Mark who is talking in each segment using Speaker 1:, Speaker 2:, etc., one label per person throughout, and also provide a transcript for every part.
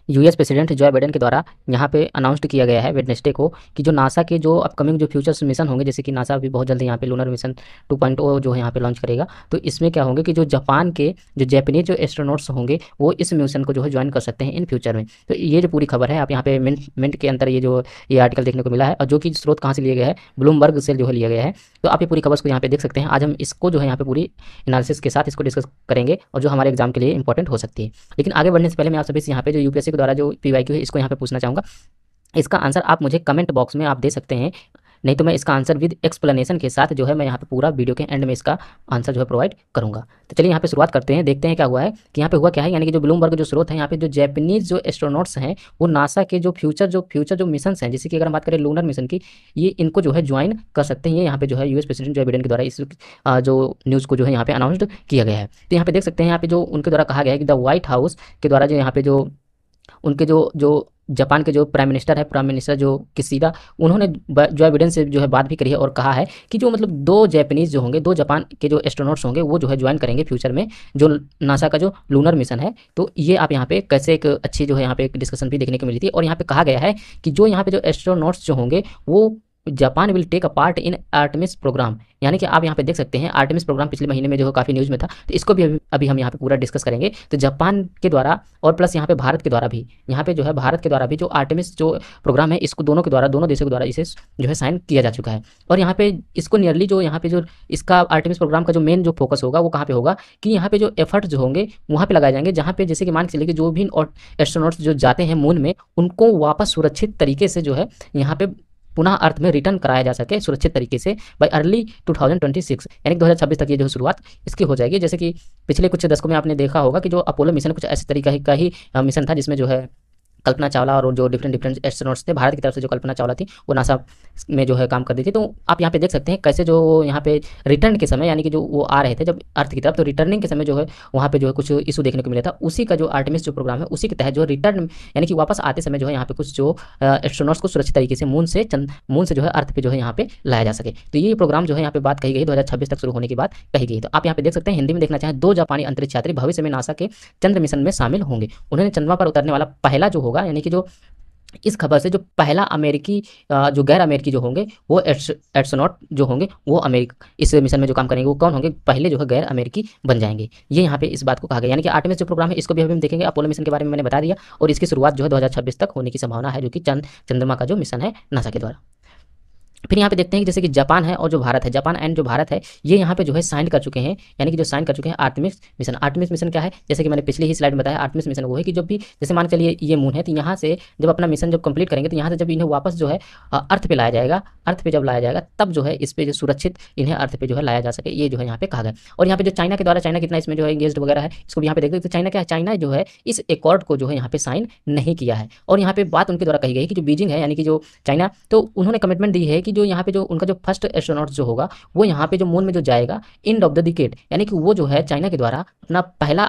Speaker 1: US president Joe Biden के द्वारा यहाँ पे अनाउंस्ड किया गया है वेडनेसडे को कि जो नासा के जो अपकमिंग जो फ्यूचर्स मिशन होंगे, जैसे कि नासा भी बहुत जल्दी यहाँ पे लूनर मिशन 2.0 जो है यहाँ पे लॉन्च करेगा। तो इसमें क्या होंगे कि जो जापान के जो जैपनीज जो एस्ट्रोनॉट्स होंगे वो इस मिशन को जो है ज्वाइन कर सकते हैं इन फ्यूचर में। तो ये जो पूरी खबर है आप यहाँ पे मिनट के अंदर ये आर्टिकल देखने को मिला है, और जो कि स्रोत कहाँ से लिया गया है, ब्लूमबर्ग से जो है लिया गया है। तो आप ये पूरी खबर को यहाँ पे देख सकते हैं। आज हम इसको जो है यहाँ पे पूरी एनालिसिस के साथ इसको डिस्कस करेंगे, और जो हमारे एग्जाम के लिए इंपॉर्टेंट हो सकती है। लेकिन आगे बढ़ने से पहले मैं आप सभी से यहाँ पे जो यूपीएससी के द्वारा जो पीवाईक्यू है इसको यहाँ पे पूछना चाहूँगा। इसका आंसर आप मुझे कमेंट बॉक्स में आप दे सकते हैं, नहीं तो मैं इसका आंसर विद एक्सप्लेनेशन के साथ जो है मैं यहाँ पे पूरा वीडियो के एंड में इसका आंसर जो है प्रोवाइड करूँगा। तो चलिए यहाँ पे शुरुआत करते हैं, देखते हैं क्या हुआ है कि यहाँ पे हुआ क्या है। यानी कि जो ब्लूमबर्ग जो स्रोत है, यहाँ पे जो जैपनीज जो एस्ट्रोनॉट्स हैं वो नासा के जो फ्यूचर जो मिशन हैं, जैसे कि अगर हम बात करें लूनर मिशन की, ये इनको जो है ज्वाइन कर सकते हैं। ये यहाँ पे जो है यूएस प्रेसिडेंट जो बाइडेन के द्वारा इस जो न्यूज़ को जो है यहाँ पे अनाउंस्ड किया गया है। तो यहाँ पे देख सकते हैं, यहाँ पे जो उनके द्वारा कहा गया है कि द व्हाइट हाउस के द्वारा जो यहाँ पे जो उनके जो जो जापान के जो प्राइम मिनिस्टर जो किसीदा, उन्होंने जो बाइडेन से जो है बात भी करी है और कहा है कि जो मतलब 2 जैपनीज जो होंगे, 2 जापान के जो एस्ट्रोनॉट्स होंगे वो जो है ज्वाइन करेंगे फ्यूचर में जो नासा का जो लूनर मिशन है। तो ये आप यहाँ पे कैसे एक अच्छी जो है यहाँ पे एक डिस्कशन भी देखने को मिली थी। और यहाँ पे कहा गया है कि जो यहाँ पे जो एस्ट्रोनॉट्स जो होंगे वो Japan will take a part in Artemis program. यानी कि आप यहाँ पे देख सकते हैं आर्टेमिस प्रोग्राम पिछले महीने में जो है काफ़ी न्यूज़ में था, तो इसको भी अभी हम यहाँ पे पूरा डिस्कस करेंगे। तो जापान के द्वारा और प्लस यहाँ पे भारत के द्वारा भी, यहाँ पे जो है भारत के द्वारा भी जो आर्टेमिस जो प्रोग्राम है इसको दोनों के द्वारा, दोनों देशों के द्वारा इसे जो है साइन किया जा चुका है। और यहाँ पे इसको नियरली जो यहाँ पे जो इसका आर्टेमिस प्रोग्राम का जो मेन जो फोकस होगा वो कहाँ पे होगा कि यहाँ पे जो एफर्ट्स जो होंगे वहाँ पे लगाए जाएंगे, जहाँ पे जैसे कि मान के चलिए कि जो भी एस्ट्रोनॉट्स जो जाते हैं मून में उनको वापस सुरक्षित तरीके से जो है यहाँ पे पुनः अर्थ में रिटर्न कराया जा सके सुरक्षित तरीके से बाय अर्ली 2026, यानी कि 2026 तक ये जो शुरुआत इसकी हो जाएगी। जैसे कि पिछले कुछ दशकों में आपने देखा होगा कि जो अपोलो मिशन कुछ ऐसे तरीके का ही मिशन था, जिसमें जो है कल्पना चावला और जो डिफरेंट एस्ट्रोनॉट्स थे भारत की तरफ से, जो कल्पना चावला थी वो नासा में जो है काम करती थी। तो आप यहाँ पे देख सकते हैं कैसे जो यहाँ पे रिटर्न के समय, यानी कि जो वो आ रहे थे जब अर्थ की तरफ, तो रिटर्निंग के समय जो है वहाँ पे जो है कुछ इशू देखने को मिला था। उसी का जो आर्टेमिस जो प्रोग्राम है उसी के तहत जो रिटर्न यानी कि वापस आते समय जो है यहाँ पे कुछ जो एस्ट्रोनॉट्स को सुरक्षित तरीके से मून से जो है अर्थ पे जो है यहाँ पे लाया जा सके। तो ये प्रोग्राम जो है यहाँ पे बात कही गई 2026 तक शुरू होने की बात कही गई। तो आप यहाँ पे देख सकते हैं, हिंदी में देखना चाहें, 2 जापानी अंतरिक्ष यात्री भविष्य में नासा के चंद्र मिशन में शामिल होंगे। उन्होंने चंद्रमा पर उतरने वाला पहला जो होगा, यानी कि जो इस खबर से जो पहला अमेरिकी जो गैर अमेरिकी जो होंगे वो एस्ट्रोनॉट जो होंगे वो अमेरिका इस मिशन में जो काम करेंगे वो कौन होंगे, पहले जो है गैर अमेरिकी बन जाएंगे। ये यहाँ पे इस बात को कहा गया। यानी कि आर्टेमिस जो प्रोग्राम है इसको भी अभी हम देखेंगे। अपोलो मिशन के बारे में मैंने बता दिया, और इसकी शुरुआत जो है 2026 तक होने की संभावना है, जो कि चंद्रमा का जो मिशन है नासा के द्वारा। फिर यहाँ पे देखते हैं कि जैसे कि जापान है और जो भारत है, जापान एंड जो भारत है, ये यहाँ पे जो है साइन कर चुके हैं, यानी कि जो साइन कर चुके हैं आर्टेमिस मिशन। आर्टेमिस मिशन क्या है, जैसे कि मैंने पिछली ही स्लाइड में बताया, आर्टेमिस मिशन वो है कि जब भी जैसे मान चलिए ये मून है, तो यहाँ से जब अपना मिशन जब कंप्लीट करेंगे तो यहाँ से जब इन्हें वापस जो है अर्थ पे लाया जाएगा, अर्थ पे जब लाया जाएगा तब जो है इस पे जो सुरक्षित इन्हें अर्थ पे जो है लाया जा सके, ये जो है यहाँ पे कहा गया। और यहाँ पे जो चाइना के द्वारा, चाइना कितना इसमें जो है इंगेज्ड वगैरह है, इसको भी यहाँ पे देखते हैं। तो चाइना क्या है, चाइना जो है इस एकॉर्ड को जो है यहाँ पे साइन नहीं किया है। और यहाँ पे बात उनके द्वारा कही गई कि जो बीजिंग है, यानी कि जो चाइना, तो उन्होंने कमिटमेंट दी है कि जो यहाँ पे जो उनका जो फर्स्ट एस्ट्रोनॉट जो होगा वो यहाँ पे जो मून में जो जाएगा एंड ऑफ द डिकेड, यानी कि वो जो है चाइना के द्वारा अपना पहला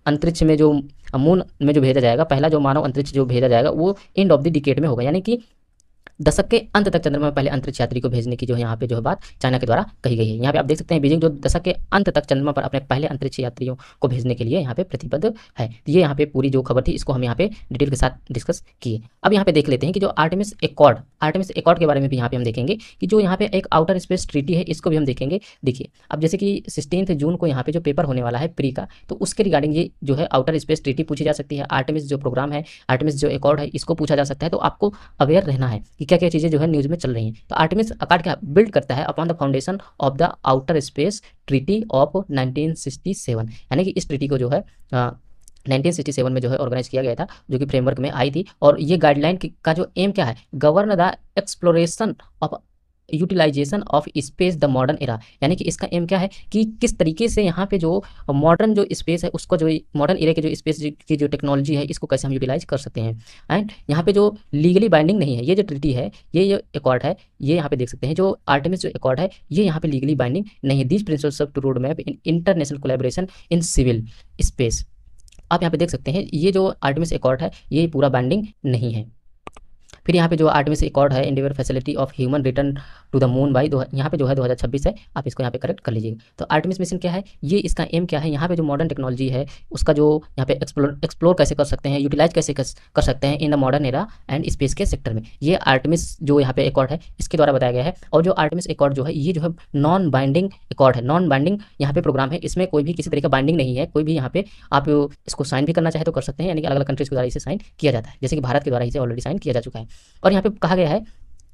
Speaker 1: अंतरिक्ष में जो मून में जो भेजा जाएगा, पहला जो मानव अंतरिक्ष जो भेजा जाएगा वो एंड ऑफ द डिकेड में होगा। यानी कि दशक के अंत तक चंद्रमा में पहले अंतरिक्ष यात्री को भेजने की जो है यहाँ पे जो है बात चाइना के द्वारा कही गई है। यहाँ पे आप देख सकते हैं बीजिंग जो दशक के अंत तक चंद्रमा पर अपने पहले अंतरिक्ष यात्रियों को भेजने के लिए यहाँ पे प्रतिबद्ध है। तो ये यहाँ पे पूरी जो खबर थी इसको हम यहाँ पे डिटेल के साथ डिस्कस किए। अब यहाँ पे देख लेते हैं कि जो आर्टेमिस एकॉर्ड के बारे में भी यहाँ पे हम देखेंगे कि जो यहाँ पे एक आउटर स्पेस ट्रीटी है इसको भी हम देखेंगे। देखिए अब जैसे कि 16 जून को यहाँ पे जो पेपर होने वाला है प्री का, तो उसके रिगार्डिंग ये जो है आउटर स्पेस ट्रीटी पूछी जा सकती है। आर्टेमिस जो प्रोग्राम है, आर्टेमिस जो एकॉर्ड है, इसको पूछा जा सकता है। तो आपको अवेयर रहना है कि क्या क्या चीज़ें जो है न्यूज़ में चल रही हैं। तो आर्टेमिस अकॉर्ड क्या बिल्ड करता है upon the foundation of the outer space treaty of 1967, यानी कि इस ट्रीटी को जो है 1967 में जो है ऑर्गेनाइज किया गया था, जो कि फ्रेमवर्क में आई थी। और ये गाइडलाइन का जो एम क्या है, govern the exploration of utilization of space the modern era, यानी कि इसका एम क्या है कि किस तरीके से यहाँ पे जो मॉडर्न जो स्पेस है उसको जो मॉडर्न एरा के जो स्पेस की जो टेक्नोलॉजी है इसको कैसे हम यूटिलाइज कर सकते हैं। एंड यहाँ पे जो लीगली बाइंडिंग नहीं है, ये जो ट्रीटी है, ये जो एकॉर्ड है, ये यहाँ पे देख सकते हैं जो आर्टेमिस जो एकॉर्ड है ये यहाँ पे लीगली बाइंडिंग नहीं है। This principles of to road map in international collaboration in civil space. आप यहाँ पे देख सकते हैं ये जो आर्टेमिस एकॉर्ड है ये पूरा बाइंडिंग नहीं है। फिर यहाँ पे जो आर्टेमिस एकॉर्ड है, endeavour facility of human return to the moon by यहाँ पे जो है 2026 है, आप इसको यहाँ पे करेक्ट कर लीजिएगा। तो आर्टेमिस मिशन क्या है, ये इसका एम क्या है, यहाँ पे जो मॉडर्न टेक्नोलॉजी है उसका जो यहाँ पे एक्सप्लोर कैसे कर सकते हैं, यूटिलाइज कैसे कर सकते हैं इन the modern era and space के सेक्टर में, ये आर्टेमिस जो यहाँ पे एकॉर्ड है इसके द्वारा बताया गया है। और जो आर्टेमिस एकॉर्ड जो है ये जो है नॉन बाइंडिंग एकॉर्ड है, नॉन बाइंडिंग यहाँ पे प्रोग्राम है, इसमें कोई भी किसी तरह का बाइंडिंग नहीं है, कोई भी यहाँ पे आप इसको साइन भी करना चाहे तो कर सकते हैं, यानी कि अलग अलग कंट्रीज के द्वारा इसे साइन किया जाता है, जैसे कि भारत के द्वारा इसे ऑलरेडी साइन किया जा चुका है। और यहाँ पे कहा गया है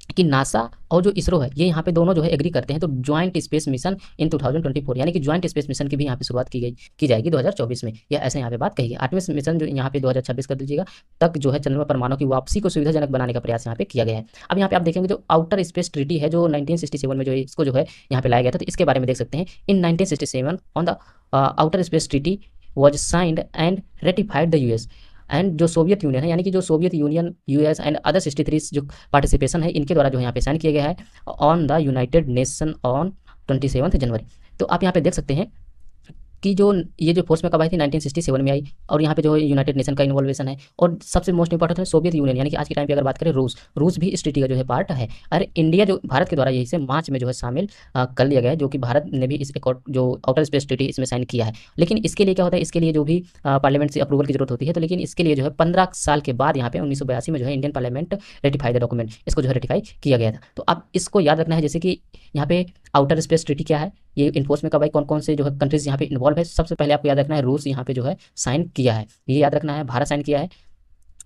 Speaker 1: कि नासा और जो इसरो है ये यहाँ पे दोनों जो है एग्री करते हैं, तो ज्वाइंट स्पेस मिशन इन 2024 यानी कि ज्वाइंट स्पेस मिशन की भी यहाँ पे शुरुआत की जाएगी 2024 में, या ऐसे यहाँ पे बात कही गई। आर्टेमिस मिशन जो यहाँ पे 2026 कर दीजिएगा तक जो है चंद्रमा पर मानव की वापसी को सुविधाजनक बनाने का प्रयास यहाँ पे किया गया है। अब यहाँ पे आप देखेंगे जो आउटर स्पेस ट्रीटी है जो 1967 में जो इसको जो है यहाँ पे लाया गया था, तो इसके बारे में देख सकते हैं। इन 1967 on the outer space treaty was signed and ratified the US and जो सोवियत यूनियन है, यानी कि जो Soviet union, US and other 63 जो पार्टिसिपेशन है इनके द्वारा जो यहाँ पे साइन किया गया है on the United nation on 27 जनवरी। तो आप यहाँ पे देख सकते हैं कि जो ये जो फोर्स में कब आई थी, 1967 में आई, और यहाँ पे जो यूनाइटेड नेशन का इन्वॉल्वेशन है, और सबसे मोस्ट इंपॉर्टेंट है सोवियत यूनियन, यानी कि आज के टाइम पे अगर बात करें रूस भी इस ट्रीटी का जो है पार्ट है। और इंडिया जो भारत के द्वारा यही से मार्च में जो है शामिल कर लिया गया है, जो कि भारत ने भी इस जो आउटर स्पेस ट्रीटी इसमें साइन किया है। लेकिन इसके लिए क्या होता है, इसके लिए जो भी पार्लियामेंट से अप्रूवल की जरूरत होती है, तो लेकिन इसके लिए जो है 15 साल के बाद यहाँ पे 1982 में जो है Indian parliament ratify the document, इसको जो है रेटिफाई किया गया था। तो आप इसको याद रखना है, जैसे कि यहाँ पे आउटर स्पेस ट्रीटी क्या है, ये इन्फोर्स में कब आई, कौन कौन से जो है कंट्रीज यहाँ पे इन्वॉल्व है। सबसे पहले आपको याद रखना है रूस यहाँ पे जो है साइन किया है, ये याद रखना है, भारत साइन किया है,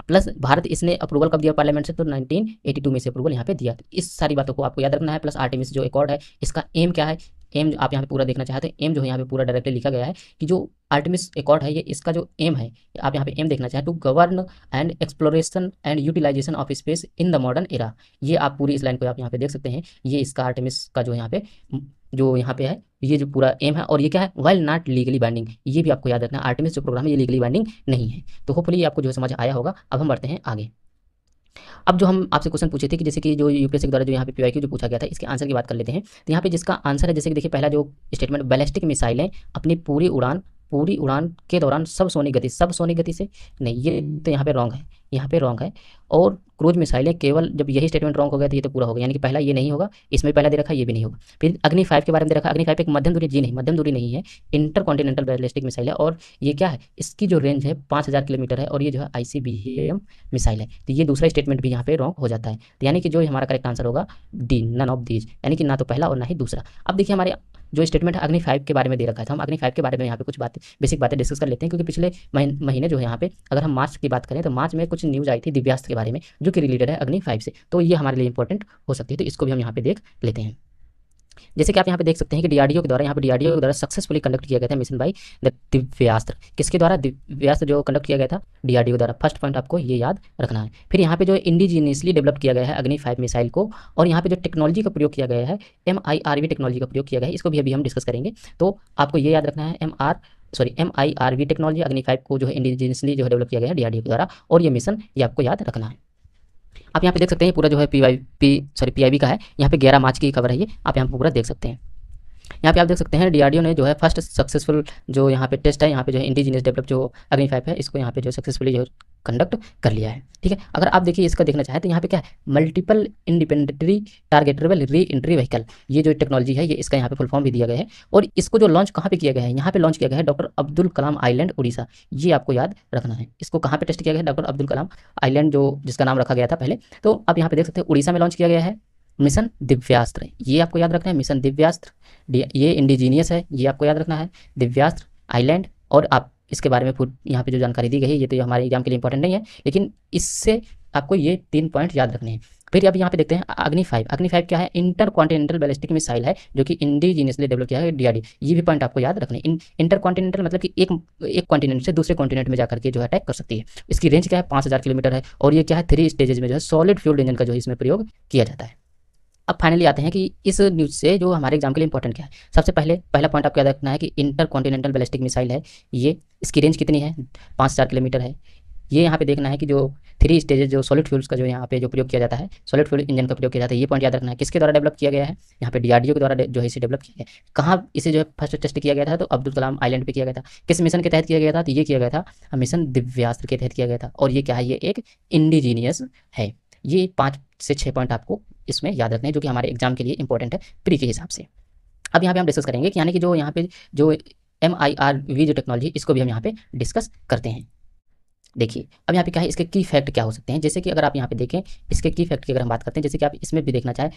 Speaker 1: प्लस भारत इसने अप्रूवल कब दिया पार्लियामेंट से, तो 1982 में से अप्रूवल यहाँ पे दिया। तो इस सारी बातों को आपको याद रखना है। प्लस आर्टेमिस जो एकॉर्ड है इसका एम क्या है, एम आप यहाँ पे पूरा देखना चाहते हैं, एम जो है यहाँ पे पूरा डायरेक्टली लिखा गया है कि जो आर्टेमिस एकॉर्ड है ये इसका जो एम है, आप यहाँ पे एम देखना चाहें, to govern and exploration and utilization of space in the modern era. ये आप पूरी इस लाइन को आप यहाँ पे देख सकते हैं, ये इसका आर्टेमिस का जो यहाँ पे है ये जो पूरा एम है। और ये क्या है, वाइल नॉट लीगली बाइंडिंग, ये भी आपको याद रखना है, आर्टेमिस जो प्रोग्राम है ये लीगली बाइंडिंग नहीं है। तो होपफुली आपको जो समझ आया होगा। अब हम बढ़ते हैं आगे। अब जो हम आपसे क्वेश्चन पूछे थे कि जैसे कि जो यूपीएससी के द्वारा जो यहाँ पे पीवाईक्यू जो पूछा गया था, इसके आंसर की बात कर लेते हैं। तो यहाँ पे जिसका आंसर है, जैसे कि देखिए पहला जो स्टेटमेंट, बैलिस्टिक मिसाइलें अपनी पूरी उड़ान के दौरान सब सोनिक गति से नहीं, ये तो यहाँ पे रॉन्ग है, यहाँ पे रॉन्ग है। और क्रूज मिसाइलें केवल, जब यही स्टेटमेंट रॉन्ग हो गया तो ये तो पूरा हो गया, यानी कि पहला ये नहीं होगा, इसमें पहला दे रखा है, ये भी नहीं होगा। फिर अग्नि 5 के बारे में दे रखा है, अग्नि 5 एक मध्यम दूरी, जी नहीं, मध्यम दूरी नहीं है, इंटरकॉन्टिनेंटल बैलिस्टिक मिसाइल है। और ये क्या है, इसकी जो रेंज है 5000 किलोमीटर है, और ये जो है ICBM मिसाइल है। तो ये दूसरा स्टेटमेंट भी यहाँ पे रॉन्ग हो जाता है। तो यानी कि जो हमारा करेक्ट आंसर होगा डी, नन ऑफ दीज, यानी कि ना तो पहला और ना ही दूसरा। अब देखिए हमारे जो स्टेटमेंट है अग्नि 5 के बारे में दे रखा है, तो हम अग्नि 5 के बारे में यहाँ पे कुछ बातें, बेसिक बातें डिस्कस कर लेते हैं, क्योंकि पिछले महीने जो है यहाँ पे अगर हम मार्च की बात करें तो मार्च में कुछ न्यूज़ आई थी दिव्यास्त्र के बारे में, जो कि रिलेटेड है अग्नि 5 से, तो ये हमारे लिए इंपॉर्टेंट हो सकती है। तो इसको भी हम यहाँ पे देख लेते हैं। जैसे कि आप यहाँ पे देख सकते हैं कि डीआरडीओ के द्वारा, यहाँ पे डीआरडीओ के द्वारा सक्सेसफुली कंडक्ट किया गया था मिशन बाई द दिव्यास्त्र। किसके द्वारा, दिव्यास्त्र जो कंडक्ट किया गया था डीआरडीओ द्वारा। फर्स्ट पॉइंट आपको ये याद रखना है। फिर यहाँ पे जो इंडिजीनियसली डेवलप किया गया है अग्नि 5 मिसाइल को, और यहाँ पे जो टेक्नोलॉजी का प्रयोग किया गया है MIRV टेक्नोलॉजी का प्रयोग किया गया है, इसको भी अभी हम डिस्कस करेंगे। तो आपको ये याद रखना है MIRV टेक्नोलॉजी अग्नि 5 को जो है इंडिजीनियसली जो है डेवलप किया गया है डीआरडीओ के द्वारा, और ये मिशन ये आपको याद रखना है। आप यहाँ पे देख सकते हैं पूरा जो है PIB का है, यहाँ पे 11 मार्च की खबर है ये, आप यहाँ पे पूरा देख सकते हैं। यहाँ पे आप देख सकते हैं डीआरडीओ ने जो है फर्स्ट सक्सेसफुल जो यहाँ पे टेस्ट है, यहाँ पे जो है इंडिजीनियस डेवलप जो अग्नि 5 है, इसको यहाँ पे जो सक्सेसफुली जो कंडक्ट कर लिया है। ठीक है, अगर आप देखिए इसका देखना चाहें तो यहाँ पे क्या है, multiple independently targetable re entry vehicle, ये जो टेक्नोलॉजी है ये इसका यहाँ पे फुल फॉर्म भी दिया गया है। और इसको जो लॉन्च कहाँ पे किया गया है, यहाँ पे लॉन्च किया गया है डॉक्टर अब्दुल कलाम आइलैंड उड़ीसा, ये आपको याद रखना है। इसको कहाँ पे टेस्ट किया गया है, डॉक्टर अब्दुल कलाम आइलैंड जो जिसका नाम रखा गया था पहले। तो आप यहाँ पे देख सकते हैं उड़ीसा में लॉन्च किया गया है मिशन दिव्यास्त्र, ये आपको याद रखना है, मिशन दिव्यास्त्र। ये इंडिजीनियस है, ये आपको याद रखना है, दिव्यास्त्र आइलैंड। और आप इसके बारे में यहाँ पे जो जानकारी दी गई है ये तो हमारे एग्जाम के लिए इंपॉर्टेंट नहीं है, लेकिन इससे आपको ये 3 पॉइंट याद रखने हैं। फिर अब यहाँ पे देखते हैं अग्नि 5 क्या है, इंटर कॉन्टिनेंटल बैलिस्टिक मिसाइल है, जो कि इंडिजीनियसली डेवलप किया है डीआरडी। ये भी पॉइंट आपको याद रखने हैं। इंटर कॉन्टिनेंटल मतलब कि एक कॉन्टिनेंट से दूसरे कॉन्टिनेंट में जाकर के जो है अटैक कर सकती है। इसकी रेंज क्या है, 5000 किलोमीटर है, और ये क्या है 3 स्टेजेस में जो है सॉलिड फ्यूल इंजन का जो है इसमें प्रयोग किया जाता है। अब फाइनली आते हैं कि इस न्यूज़ से जो हमारे एग्जाम के लिए इंपॉर्टेंट क्या है। सबसे पहला पॉइंट आपको याद रखना है कि इंटर कॉन्टिनेंटल बैलिस्टिक मिसाइल है, ये इसकी रेंज कितनी है, 5000 किलोमीटर है। ये यहाँ पे देखना है कि जो 3 स्टेजेस जो सॉलिड फ्यूल्स का जो यहाँ पे जो प्रयोग किया जाता है, सॉलिड फ्यूल इंजन का प्रयोग किया जाता है, ये पॉइंट याद रखना है। किसके द्वारा डेवलप किया गया है, यहाँ पे डीआरडीओ के द्वारा जो है इसे डेवलप किया गया। कहाँ इसे जो है फर्स्ट टेस्ट किया गया था, तो अब्दुल कलाम आइलैंड पे किया गया था। किस मिशन के तहत किया गया था, तो ये किया गया था मिशन दिव्यास्त्र के तहत किया गया था। और ये क्या है, ये एक इंडिजीनियस है, ये 5 से 6 पॉइंट आपको इसमें याद रखने हैं, जो कि हमारे एग्जाम के लिए इंपॉर्टेंट है प्री के हिसाब से। अब यहाँ पे हम डिस्कस करेंगे कि यानी कि जो यहाँ पे जो MIRV जो टेक्नोलॉजी, इसको भी हम यहाँ पे डिस्कस करते हैं। देखिए अब यहाँ पे क्या है, इसके की फैक्ट क्या हो सकते हैं। जैसे कि अगर आप यहाँ पे देखें इसके की फैक्ट की अगर हम बात करते हैं, जैसे कि आप इसमें भी देखना चाहें,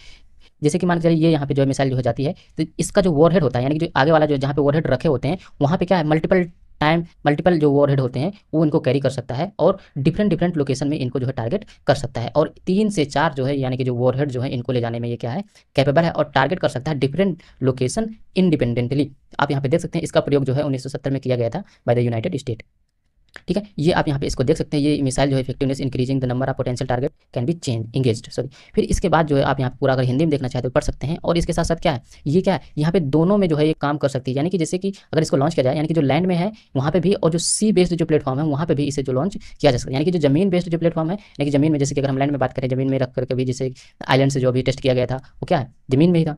Speaker 1: जैसे कि मान के चलिए ये यहाँ पे जो मिसाइल जो हो जाती है, तो इसका जो वॉरहेड होता है, यानी कि जो आगे वाला जो जहाँ पे वॉरहेड रखे होते हैं, वहाँ पे क्या है, मल्टीपल जो वॉरहेड होते हैं वो इनको कैरी कर सकता है और डिफरेंट लोकेशन में इनको जो है टारगेट कर सकता है। और 3 से 4 जो है यानी कि जो वॉरहेड जो है इनको ले जाने में ये क्या है, कैपेबल है, और टारगेट कर सकता है डिफरेंट लोकेशन इंडिपेंडेंटली। आप यहाँ पे देख सकते हैं इसका प्रयोग जो है 1970 में किया गया था बाय द यूनाइटेड स्टेट। ठीक है, ये आप यहाँ पे इसको देख सकते हैं, ये मिसाइल जो है effectiveness increasing the number of potential target can be change engaged, sorry. फिर इसके बाद जो है आप यहाँ पूरा अगर हिंदी में देखना चाहते तो पढ़ सकते हैं। और इसके साथ साथ क्या है, ये क्या है, यहाँ पे दोनों में जो है ये काम कर सकती है। यानी कि जैसे कि अगर इसको लॉन्च किया जाए, यानी कि जो लैंड में है वहाँ पे भी, और जो सी बेस्ड जो प्लेटफॉर्म है वहाँ पे भी इसे जो लॉन्च किया जा सकता है। यानी कि जो जमीन बेस्ड जो प्लेटफॉर्म है, यानी कि जमीन में, जैसे कि अगर हम लैंड में बात करें, जमीन में रख करके भी, जैसे आइलैंड से जो अभी टेस्ट किया गया था वो क्या है, जमीन में ही था।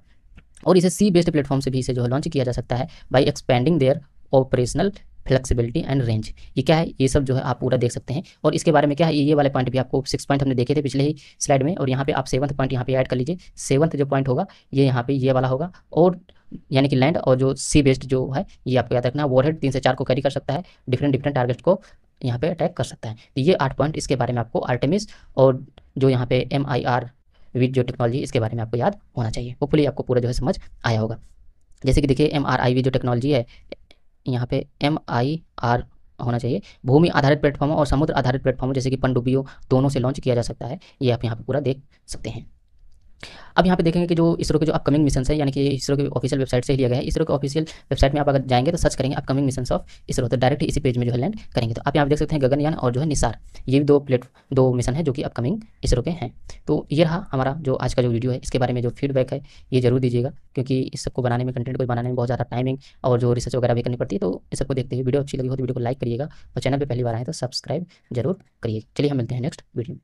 Speaker 1: और इसे सी बेस्ड प्लेटफॉर्म से भी इसे जो है लॉन्च किया जा सकता है by expanding their operational flexibility and range. ये क्या है, ये सब जो है आप पूरा देख सकते हैं। और इसके बारे में क्या है, ये वाले पॉइंट भी आपको 6 पॉइंट हमने देखे थे पिछले ही स्लाइड में, और यहाँ पे आप 7th पॉइंट यहाँ पे ऐड कर लीजिए। 7th जो पॉइंट होगा ये यहाँ पे ये वाला होगा, और यानी कि लैंड और जो सी बेस्ड जो है ये आपको याद रखना है। वॉरहेड 3 से 4 को कैरी कर सकता है, डिफरेंट टारगेट को यहाँ पे अटैक कर सकता है। तो ये 8 पॉइंट इसके बारे में आपको आर्टेमिस और जो यहाँ पे MIR विद जो टेक्नोलॉजी, इसके बारे में आपको याद होना चाहिए। होपफुली आपको पूरा जो है समझ आया होगा। जैसे कि देखिए MRIV जो टेक्नोलॉजी है, यहाँ पे MIR होना चाहिए, भूमि आधारित प्लेटफॉर्म और समुद्र आधारित प्लेटफॉर्म, जैसे कि पनडुब्बियों दोनों से लॉन्च किया जा सकता है। ये आप यहाँ पे पूरा देख सकते हैं। अब यहाँ पे देखेंगे कि जो इसरो के जो अपकमिंग मिशन है, यानी कि इसरो की ऑफिशियल वेबसाइट से ही लिया गया है। इसरो के ऑफिशियल वेबसाइट में आप अगर जाएंगे तो सर्च करेंगे अपकमिंग मिशन ऑफ इसरो, तो डायरेक्ट इसी पेज में जो है लैंड करेंगे। तो आप यहाँ पे देख सकते हैं गगनयान और जो है निसार, ये भी दो मिशन है जो कि अपकमिंग इसरो के हैं। तो ये रहा हमारा जो आज का जो वीडियो है, इसके बारे में जो फीडबैक है ये जरूर दीजिएगा, क्योंकि इस सबको बनाने में, कंटेंट को बनाने में बहुत ज़्यादा टाइमिंग और जो रिसर्च वगैरह भी करनी पड़ती है। तो इस सबको देखते हुए वीडियो अच्छी लगी हो तो वीडियो को लाइक करिएगा, और चैनल पर पहली बार आए तो सब्सक्राइब जरूर करिए। चलिए हम मिलते हैं नेक्स्ट वीडियो में।